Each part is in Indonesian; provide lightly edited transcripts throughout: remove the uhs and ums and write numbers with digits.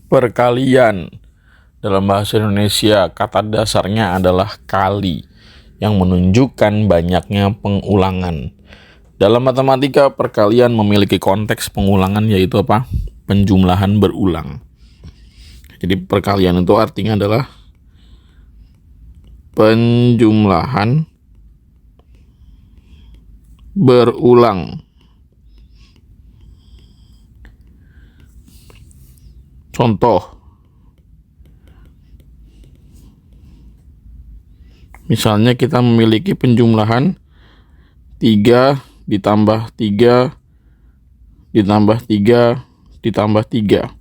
Perkalian. Dalam bahasa Indonesia, kata dasarnya adalah kali, yang menunjukkan banyaknya pengulangan. Dalam matematika, perkalian memiliki konteks pengulangan, yaitu apa? Penjumlahan berulang. Jadi perkalian itu artinya adalah penjumlahan berulang. Contoh, misalnya kita memiliki penjumlahan 3 ditambah 3 ditambah 3 ditambah 3.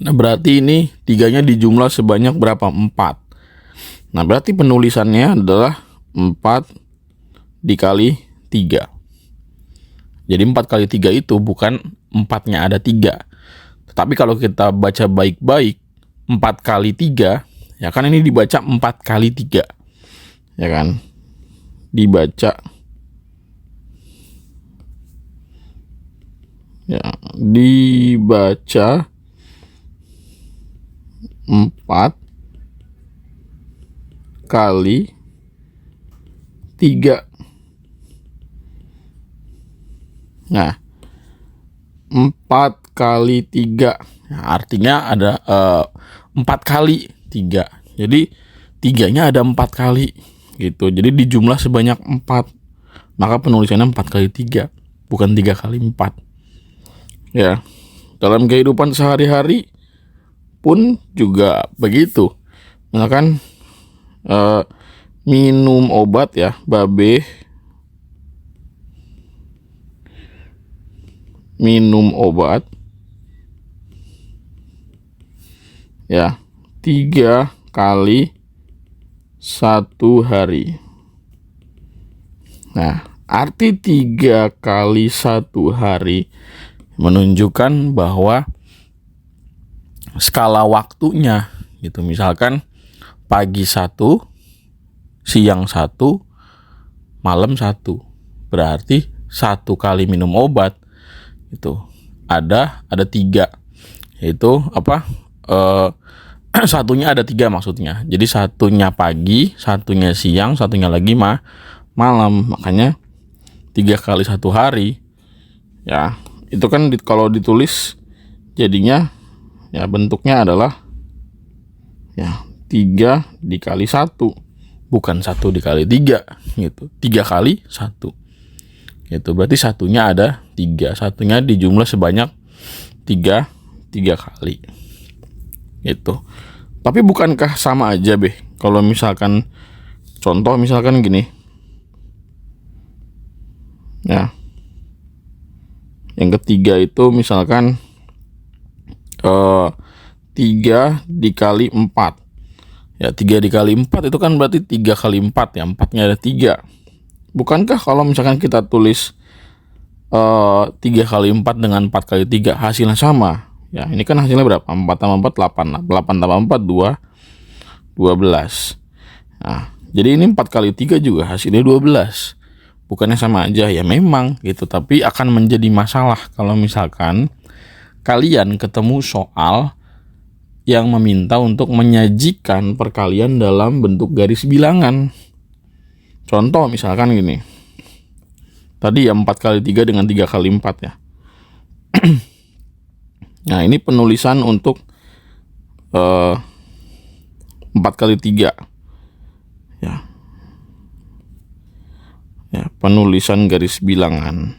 Nah, berarti ini 3-nya dijumlah sebanyak berapa? 4. Nah, berarti penulisannya adalah 4 dikali 3. Jadi 4 kali 3 itu bukan 4-nya ada 3. Tetapi kalau kita baca baik-baik, 4 kali 3, ya kan ini dibaca 4 kali 3. Ya kan? Dibaca 4 kali 3. Nah, 4 kali 3, nah, artinya ada 4 kali 3. Jadi 3-nya ada 4 kali gitu. Jadi dijumlah sebanyak 4. Maka penulisannya 4 kali 3, bukan 3 kali 4. Ya. Dalam kehidupan sehari-hari pun juga begitu. Misalkan minum obat ya, babe minum obat ya 3 kali 1 hari. Nah, arti 3 kali 1 hari menunjukkan bahwa skala waktunya gitu. Misalkan pagi 1, siang 1, malam 1. Berarti 1 kali minum obat itu ada 3, yaitu apa? Satunya ada 3 maksudnya. Jadi satunya pagi, satunya siang, satunya lagi malam. Makanya 3 kali 1 hari. Ya, itu kan kalau ditulis jadinya ya bentuknya adalah ya 3 dikali 1, bukan 1 dikali 3 gitu. 3 kali 1. Itu berarti satunya ada 3, satunya dijumlah sebanyak 3 kali gitu. Tapi bukankah sama aja kalau misalkan contoh misalkan gini ya, yang ketiga itu misalkan 3 dikali 4 ya, 3 dikali 4 itu kan berarti 3 kali 4 ya, 4-nya ada 3. Bukankah kalau misalkan kita tulis 3 kali 4 dengan 4 kali 3 hasilnya sama? Ya, ini kan hasilnya berapa? 4 tambah 4, 8. 8 tambah 4, 12. Nah, jadi ini 4 kali 3 juga hasilnya 12. Bukannya sama aja? Ya memang gitu, tapi akan menjadi masalah kalau misalkan kalian ketemu soal yang meminta untuk menyajikan perkalian dalam bentuk garis bilangan. Contoh misalkan gini. Tadi ya 4 kali 3 dengan 3 kali 4 ya. Nah, ini penulisan untuk 4 kali 3. Ya. Ya, penulisan garis bilangan.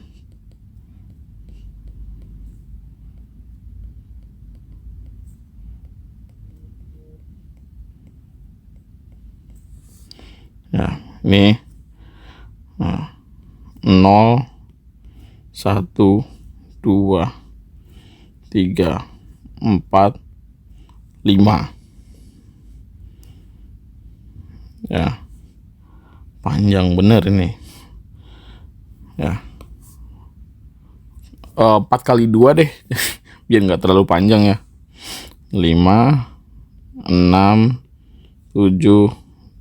Ya, ini 0 1 2 3 4 5. Ya, panjang bener ini ya. 4 kali 2 deh biar nggak terlalu panjang ya. 5 6 7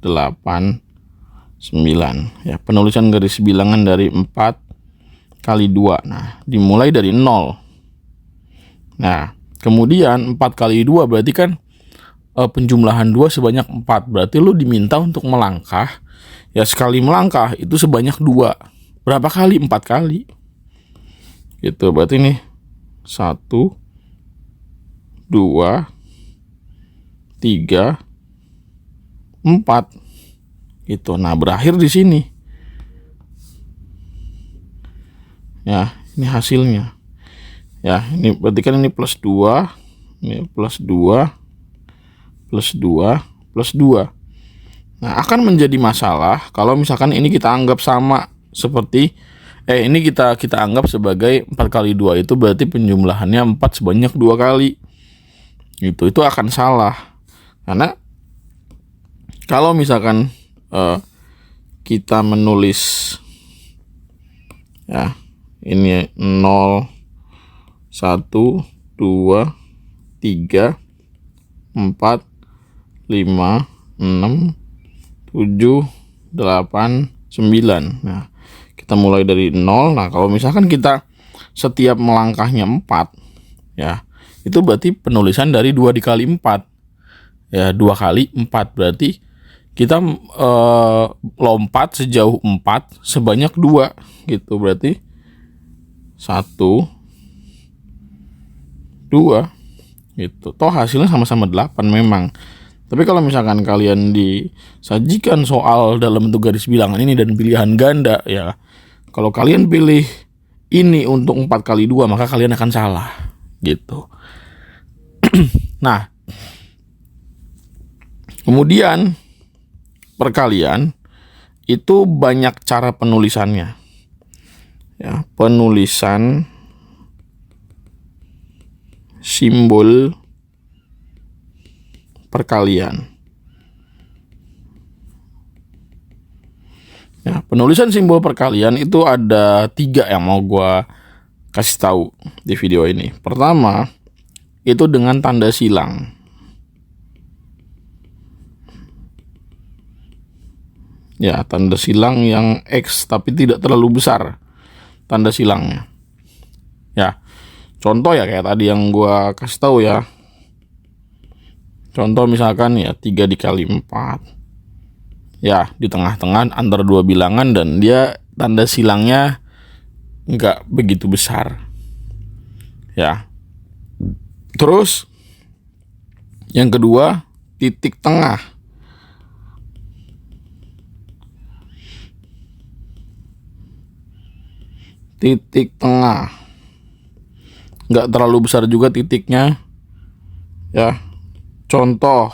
8 9 ya. Penulisan garis bilangan dari 4 kali 2. Nah, dimulai dari 0. Nah, Kemudian 4 kali 2 berarti kan penjumlahan 2 sebanyak 4. Berarti lu diminta untuk melangkah. Ya sekali melangkah itu sebanyak 2. Berapa kali? 4 kali. Gitu. Berarti nih 1, 2, 3, 4. Itu. Nah, berakhir di sini. Ya, ini hasilnya. Ya, ini berarti kan ini plus 2, ini plus 2, plus 2, plus 2. Nah, akan menjadi masalah kalau misalkan ini kita anggap sama seperti ini kita anggap sebagai 4 kali 2 itu berarti penjumlahannya 4 sebanyak 2 kali. Itu akan salah. Karena kalau misalkan kita menulis ya ini 0, 1, 2, 3, 4, 5, 6, 7, 8, 9. Nah, kita mulai dari 0. Nah, kalau misalkan kita setiap melangkahnya 4, ya, itu berarti penulisan dari 2 dikali 4. Ya, 2 kali 4 berarti kita lompat sejauh 4 sebanyak 2 gitu. Berarti 1, 2 gitu. Toh hasilnya sama-sama 8 memang. Tapi kalau misalkan kalian disajikan soal dalam bentuk garis bilangan ini dan pilihan ganda, ya kalau kalian pilih ini untuk 4 kali 2 maka kalian akan salah gitu. Nah, kemudian perkalian itu banyak cara penulisannya. Ya, penulisan simbol perkalian. Ya, penulisan simbol perkalian itu ada 3 yang mau gua kasih tahu di video ini. Pertama, itu dengan tanda silang. Ya, tanda silang yang X tapi tidak terlalu besar tanda silangnya. Ya, contoh ya kayak tadi yang gua kasih tahu ya. Contoh misalkan ya 3 dikali 4. Ya, di tengah-tengah antara 2 bilangan dan dia tanda silangnya nggak begitu besar. Ya. Terus yang kedua, titik tengah. Titik tengah. Nggak terlalu besar juga titiknya. Ya. Contoh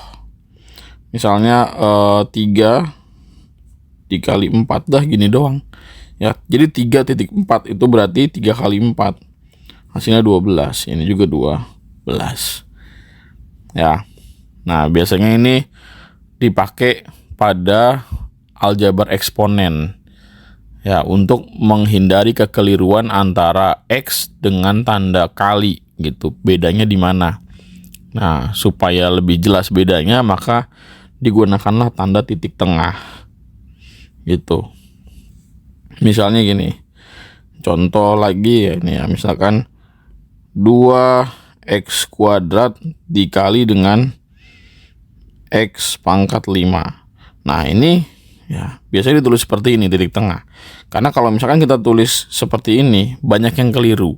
misalnya 3 dikali 4 dah gini doang. Ya, jadi 3.4 itu berarti 3 kali 4. Hasilnya 12. Ini juga 12. Ya. Nah, biasanya ini dipakai pada aljabar eksponen. Ya, untuk menghindari kekeliruan antara X dengan tanda kali gitu. Bedanya di mana? Nah, supaya lebih jelas bedanya maka digunakanlah tanda titik tengah. Gitu. Misalnya gini. Contoh lagi ya ini ya, misalkan 2x kuadrat dikali dengan x pangkat 5. Nah, ini ya biasanya ditulis seperti ini, titik tengah. Karena kalau misalkan kita tulis seperti ini, banyak yang keliru.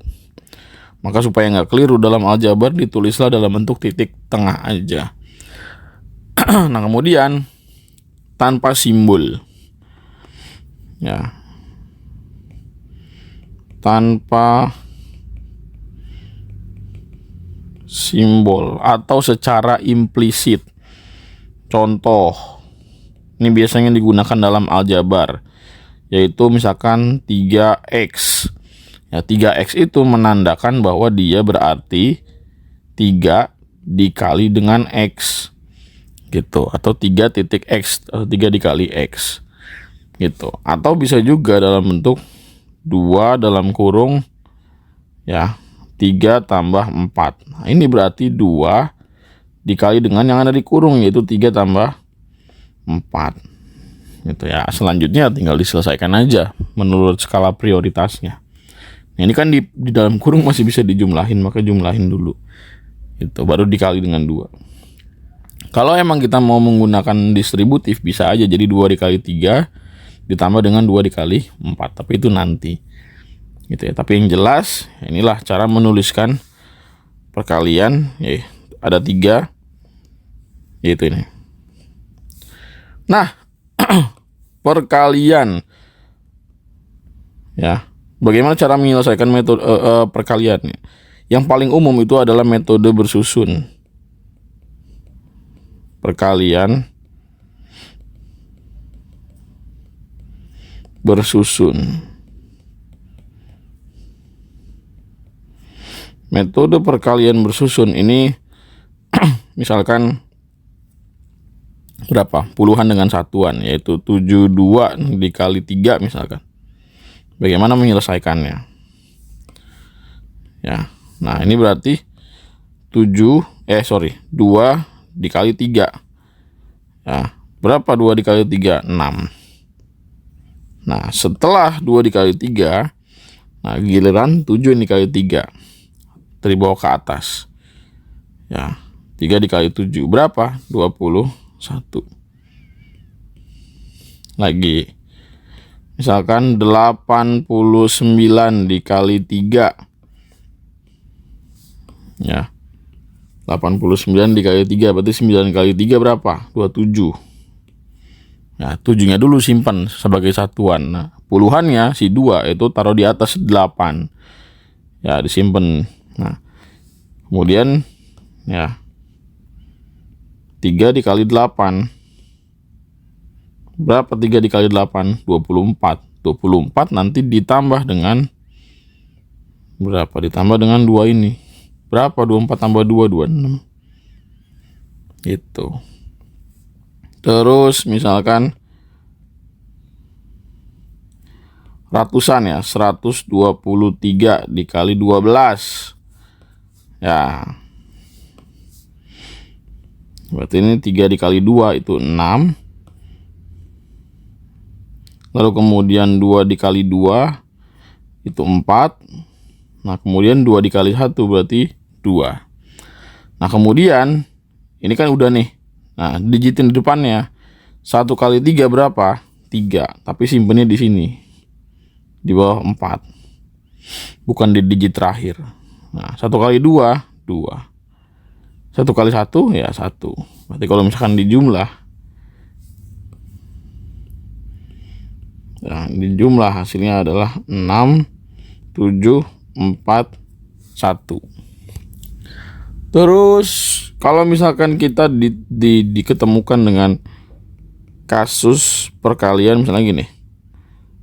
Maka supaya nggak keliru dalam aljabar, ditulislah dalam bentuk titik tengah aja. Nah, kemudian tanpa simbol. Ya. Tanpa simbol atau secara implisit. Contoh, ini biasanya digunakan dalam aljabar, yaitu misalkan 3x. Ya, 3x itu menandakan bahwa dia berarti 3 dikali dengan x. Gitu, atau 3.x atau 3 dikali x. Gitu. Atau bisa juga dalam bentuk 2 dalam kurung ya 3 tambah 4. Nah, ini berarti 2 dikali dengan yang ada di kurung, yaitu 3 tambah 4. Gitu ya. Selanjutnya tinggal diselesaikan aja menurut skala prioritasnya. Nah, ini kan di dalam kurung masih bisa dijumlahin, maka jumlahin dulu. Itu baru dikali dengan 2. Kalau emang kita mau menggunakan distributif bisa aja jadi 2 dikali 3 ditambah dengan 2 dikali 4, tapi itu nanti gitu ya. Tapi yang jelas inilah cara menuliskan perkalian ya, ada 3 yaitu ini. Nah, perkalian ya, bagaimana cara menyelesaikan metode perkalian? Yang paling umum itu adalah metode bersusun. Perkalian bersusun. Metode perkalian bersusun ini misalkan berapa? Puluhan dengan satuan, yaitu 72 dikali 3 misalkan. Bagaimana menyelesaikannya? Ya. Nah, ini berarti 2 dikali 3. Ya, berapa 2 dikali 3? 6. Nah, setelah 2 dikali 3, nah giliran 7 dikali 3. Dari bawah ke atas. Ya, 3 dikali 7 berapa? 21. Lagi. Misalkan 89 dikali 3. Ya. 89 dikali 3 berarti 9 kali 3 berapa? 27. Nah, 7-nya dulu simpan sebagai satuan. Nah, puluhannya si 2 itu taruh di atas 8. Ya, disimpan. Nah, kemudian ya 3 dikali 8. Berapa 3 dikali 8? 24. 24 nanti ditambah dengan berapa? Ditambah dengan 2 ini. Berapa 24 tambah 2? 26. Itu. Terus misalkan ratusan ya, 123 dikali 12. Ya. Berarti ini 3 dikali 2 itu 6. Lalu kemudian 2 dikali 2 itu 4. Nah, kemudian 2 dikali 1 berarti 2. Nah, kemudian ini kan udah nih. Nah, digitin di depannya. 1 kali 3 berapa? 3. Tapi simpennya di sini. Di bawah 4. Bukan di digit terakhir. Nah, 1 kali 2, 2. 1 kali 1 ya 1. Berarti kalau misalkan dijumlah, nah, dijumlah hasilnya adalah 6, 7, 4, 1. Terus kalau misalkan kita diketemukan dengan kasus perkalian misalnya gini,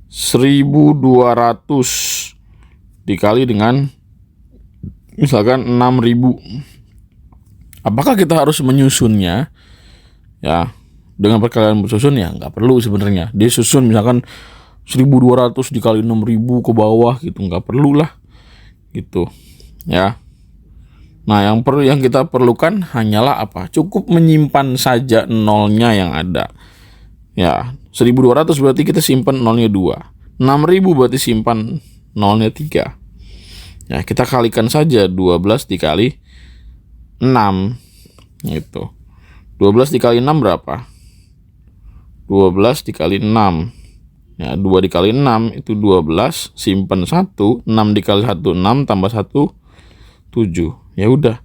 1200 dikali dengan misalkan 6000. Apakah kita harus menyusunnya ya dengan perkalian bersusun? Ya nggak perlu sebenarnya. Dia susun misalkan 1200 dikali 6000 ke bawah gitu, nggak perlu lah gitu ya. Nah, yang kita perlukan hanyalah apa? Cukup menyimpan saja nolnya yang ada. Ya, 1200 berarti kita simpan nolnya 2. 6000 berarti simpan nolnya 3. Ya, kita kalikan saja 12 dikali 6 gitu. 12 dikali 6 berapa? 12 dikali 6. Ya, 2 dikali 6 itu 12, simpan 1, 6 dikali 1 6 tambah 1 7. Ya udah.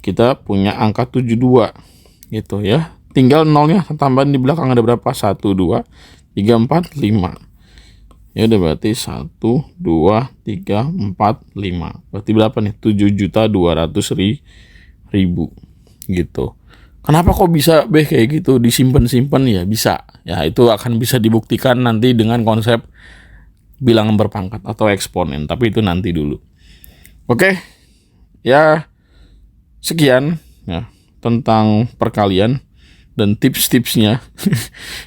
Kita punya angka 72 gitu ya. Tinggal nolnya tambahan di belakang ada berapa? 1 2 3 4 5. Ya udah berarti 1 2 3 4 5. Berarti berapa nih? 7.200.000 gitu. Kenapa kok bisa kayak gitu disimpan-simpan? Ya bisa. Ya itu akan bisa dibuktikan nanti dengan konsep bilangan berpangkat atau eksponen, tapi itu nanti dulu. Oke. Ya sekian ya tentang perkalian dan tips-tipsnya.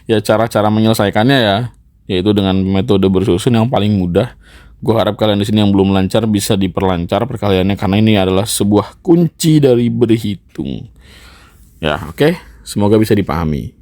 Ya cara-cara menyelesaikannya ya, yaitu dengan metode bersusun yang paling mudah. Gue harap kalian di sini yang belum lancar bisa diperlancar perkaliannya, karena ini adalah sebuah kunci dari berhitung. Ya, oke. Semoga bisa dipahami.